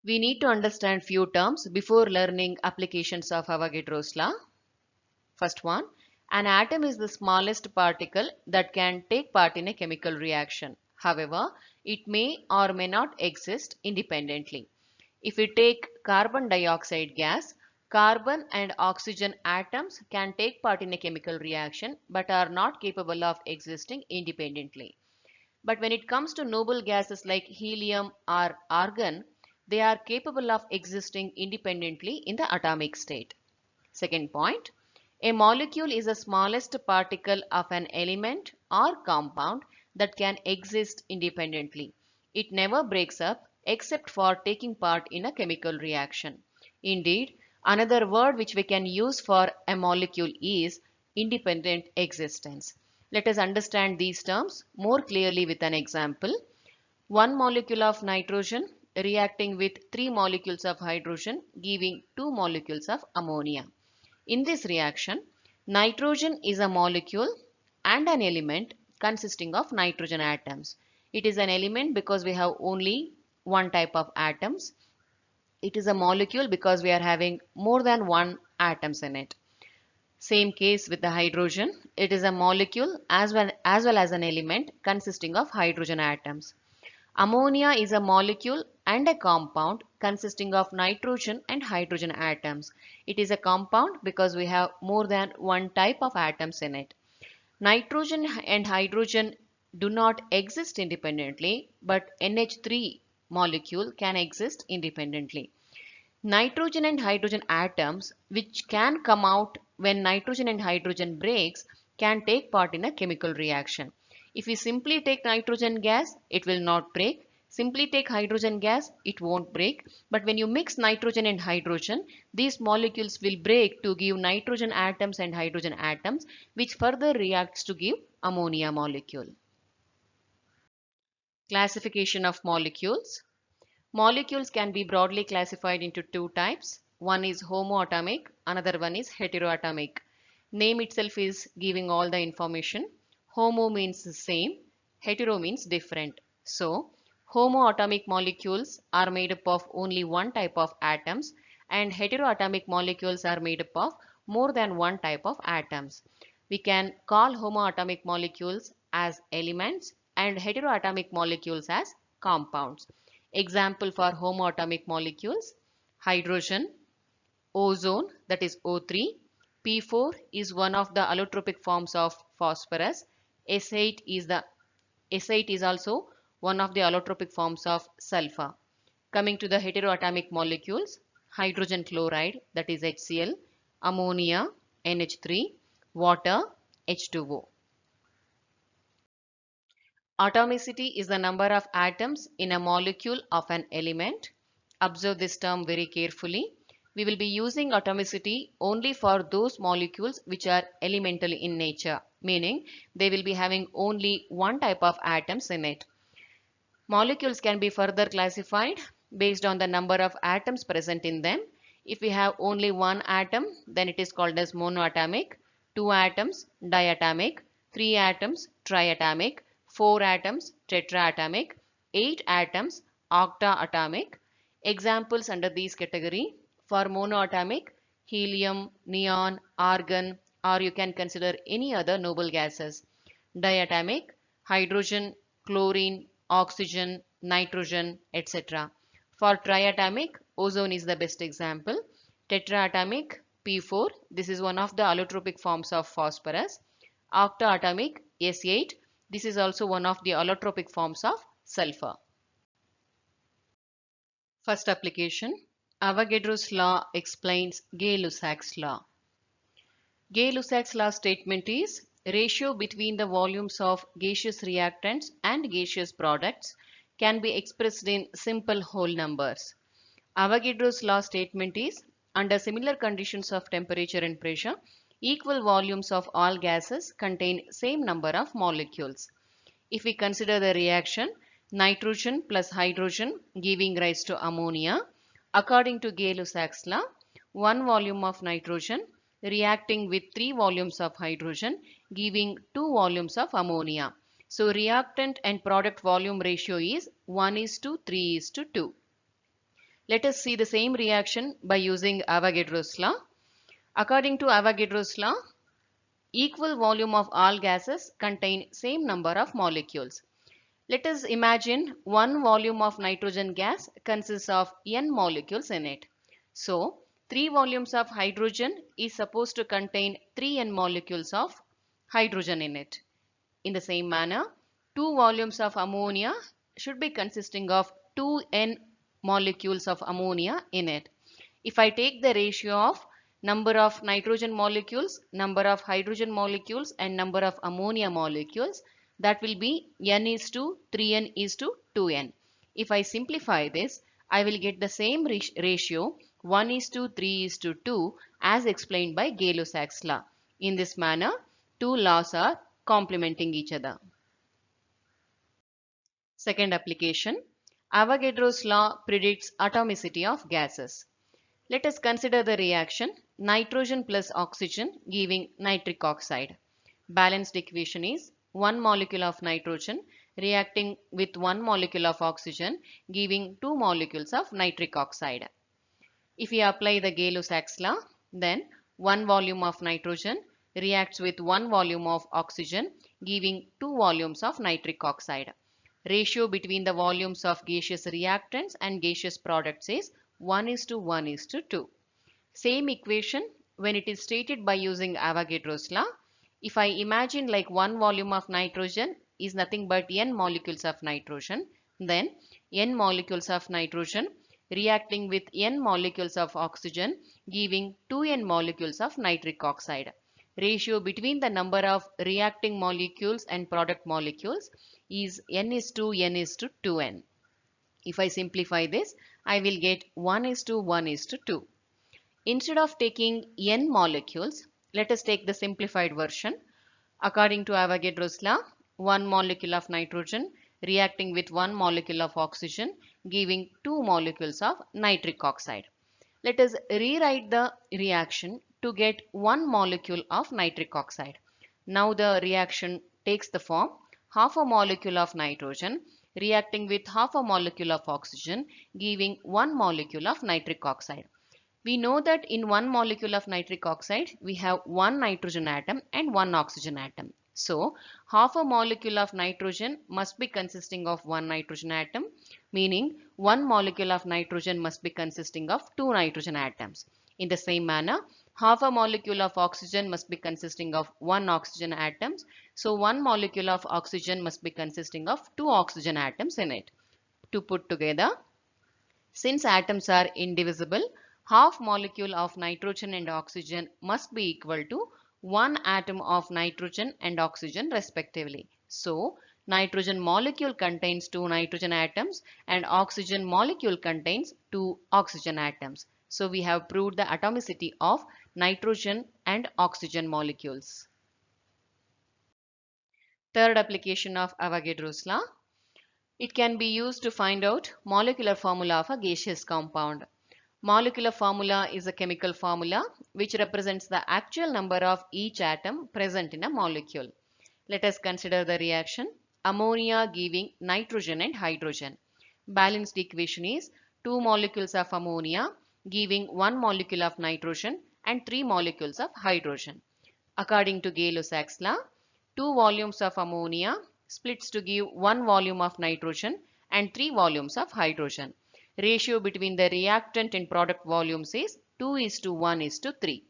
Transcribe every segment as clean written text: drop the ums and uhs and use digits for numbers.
We need to understand few terms before learning applications of Avogadro's law. First one, an atom is the smallest particle that can take part in a chemical reaction. However, it may or may not exist independently. If we take carbon dioxide gas, carbon and oxygen atoms can take part in a chemical reaction but are not capable of existing independently. But when it comes to noble gases like helium or argon, they are capable of existing independently in the atomic state. Second point, a molecule is the smallest particle of an element or compound that can exist independently. It never breaks up except for taking part in a chemical reaction. Indeed, another word which we can use for a molecule is independent existence. Let us understand these terms more clearly with an example. One molecule of nitrogen reacting with three molecules of hydrogen giving two molecules of ammonia. In this reaction, nitrogen is a molecule and an element consisting of nitrogen atoms. It is an element because we have only one type of atoms. It is a molecule because we are having more than one atoms in it. Same case with the hydrogen. It is a molecule as well as an element consisting of hydrogen atoms. Ammonia is a molecule and a compound consisting of nitrogen and hydrogen atoms. It is a compound because we have more than one type of atoms in it. Nitrogen and hydrogen do not exist independently, but NH3 molecule can exist independently. Nitrogen and hydrogen atoms, which can come out when nitrogen and hydrogen breaks, can take part in a chemical reaction. If we simply take nitrogen gas, it will not break. Simply take hydrogen gas, it won't break. But when you mix nitrogen and hydrogen, these molecules will break to give nitrogen atoms and hydrogen atoms, which further reacts to give ammonia molecule. Classification of molecules. Molecules can be broadly classified into two types. One is homoatomic, another one is heteroatomic. Name itself is giving all the information. Homo means same, hetero means different. So, homoatomic molecules are made up of only one type of atoms and heteroatomic molecules are made up of more than one type of atoms. We can call homoatomic molecules as elements and heteroatomic molecules as compounds. Example for homoatomic molecules: hydrogen, ozone, that is O3, P4 is one of the allotropic forms of phosphorus, S8 is also one of the allotropic forms of sulfur. Coming to the heteroatomic molecules, hydrogen chloride, that is HCl, ammonia, NH3, water, H2O. Atomicity is the number of atoms in a molecule of an element. Observe this term very carefully. We will be using atomicity only for those molecules which are elemental in nature, meaning they will be having only one type of atoms in it. Molecules can be further classified based on the number of atoms present in them. If we have only one atom, then it is called as monoatomic, two atoms, diatomic, three atoms, triatomic, four atoms, tetraatomic, eight atoms, octaatomic. Examples under these category: for monoatomic, helium, neon, argon, or you can consider any other noble gases. Diatomic, hydrogen, chlorine, oxygen, nitrogen, etc. For triatomic, ozone is the best example. Tetraatomic, P4, this is one of the allotropic forms of phosphorus. Octaatomic, S8, this is also one of the allotropic forms of sulfur. First application, Avogadro's law explains Gay-Lussac's law. Gay-Lussac's law statement is ratio between the volumes of gaseous reactants and gaseous products can be expressed in simple whole numbers. Avogadro's law statement is under similar conditions of temperature and pressure, equal volumes of all gases contain same number of molecules. If we consider the reaction nitrogen plus hydrogen giving rise to ammonia, according to Gay-Lussac's law, one volume of nitrogen reacting with 3 volumes of hydrogen, giving 2 volumes of ammonia. So reactant and product volume ratio is 1:3:2. Let us see the same reaction by using Avogadro's law. According to Avogadro's law, equal volume of all gases contain same number of molecules. Let us imagine one volume of nitrogen gas consists of n molecules in it. So, 3 volumes of hydrogen is supposed to contain 3n molecules of hydrogen in it. In the same manner, 2 volumes of ammonia should be consisting of 2n molecules of ammonia in it. If I take the ratio of number of nitrogen molecules, number of hydrogen molecules and number of ammonia molecules, that will be n:3n:2n. If I simplify this, I will get the same ratio 1:3:2 as explained by Gay-Lussac's law. In this manner, two laws are complementing each other. Second application, Avogadro's law predicts atomicity of gases. Let us consider the reaction nitrogen plus oxygen giving nitric oxide. Balanced equation is 1 molecule of nitrogen reacting with 1 molecule of oxygen giving 2 molecules of nitric oxide. If we apply the Gay-Lussac's law, then 1 volume of nitrogen reacts with 1 volume of oxygen giving 2 volumes of nitric oxide. Ratio between the volumes of gaseous reactants and gaseous products is 1:1:2. Same equation when it is stated by using Avogadro's law. If I imagine like 1 volume of nitrogen is nothing but n molecules of nitrogen, then n molecules of nitrogen reacting with n molecules of oxygen giving 2n molecules of nitric oxide. Ratio between the number of reacting molecules and product molecules is n:2n:2n. If I simplify this, I will get 1:1:2. Instead of taking n molecules, let us take the simplified version. According to Avogadro's law, 1 molecule of nitrogen reacting with 1 molecule of oxygen giving 2 molecules of nitric oxide. Let us rewrite the reaction to get 1 molecule of nitric oxide. Now the reaction takes the form half a molecule of nitrogen reacting with half a molecule of oxygen giving 1 molecule of nitric oxide. We know that in 1 molecule of nitric oxide we have 1 nitrogen atom and 1 oxygen atom. So half a molecule of nitrogen must be consisting of 1 nitrogen atom, meaning 1 molecule of nitrogen must be consisting of 2 nitrogen atoms. In the same manner, half a molecule of oxygen must be consisting of 1 oxygen atoms. So 1 molecule of oxygen must be consisting of 2 oxygen atoms in it. To put together, since atoms are indivisible, half molecule of nitrogen and oxygen must be equal to 1 atom of nitrogen and oxygen respectively. So, nitrogen molecule contains 2 nitrogen atoms and oxygen molecule contains 2 oxygen atoms. So, we have proved the atomicity of nitrogen and oxygen molecules. Third application of Avogadro's law. It can be used to find out molecular formula of a gaseous compound. Molecular formula is a chemical formula which represents the actual number of each atom present in a molecule. Let us consider the reaction ammonia giving nitrogen and hydrogen. Balanced equation is 2 molecules of ammonia giving 1 molecule of nitrogen and 3 molecules of hydrogen. According to Gay-Lussac's law, 2 volumes of ammonia splits to give 1 volume of nitrogen and 3 volumes of hydrogen. Ratio between the reactant and product volumes is 2:1:3.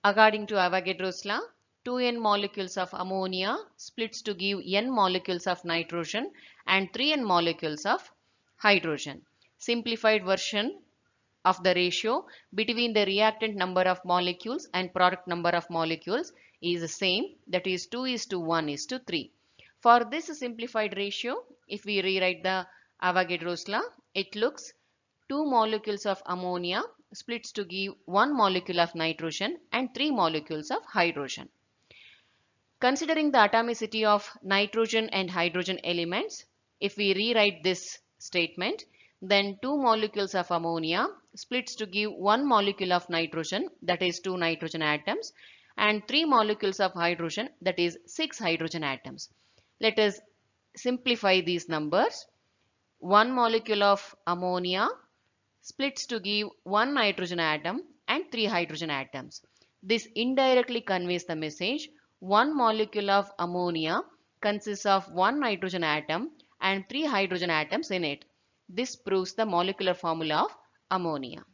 According to Avogadro's law, 2n molecules of ammonia splits to give n molecules of nitrogen and 3n molecules of hydrogen. Simplified version of the ratio between the reactant number of molecules and product number of molecules is the same, that is 2:1:3. For this simplified ratio, if we rewrite the Avogadro's law, it looks 2 molecules of ammonia splits to give 1 molecule of nitrogen and 3 molecules of hydrogen. Considering the atomicity of nitrogen and hydrogen elements, if we rewrite this statement, Then 2 molecules of ammonia splits to give 1 molecule of nitrogen, that is 2 nitrogen atoms, and 3 molecules of hydrogen, that is 6 hydrogen atoms. Let us simplify these numbers. 1 molecule of ammonia splits to give 1 nitrogen atom and 3 hydrogen atoms. This indirectly conveys the message 1 molecule of ammonia consists of 1 nitrogen atom and 3 hydrogen atoms in it. This proves the molecular formula of ammonia.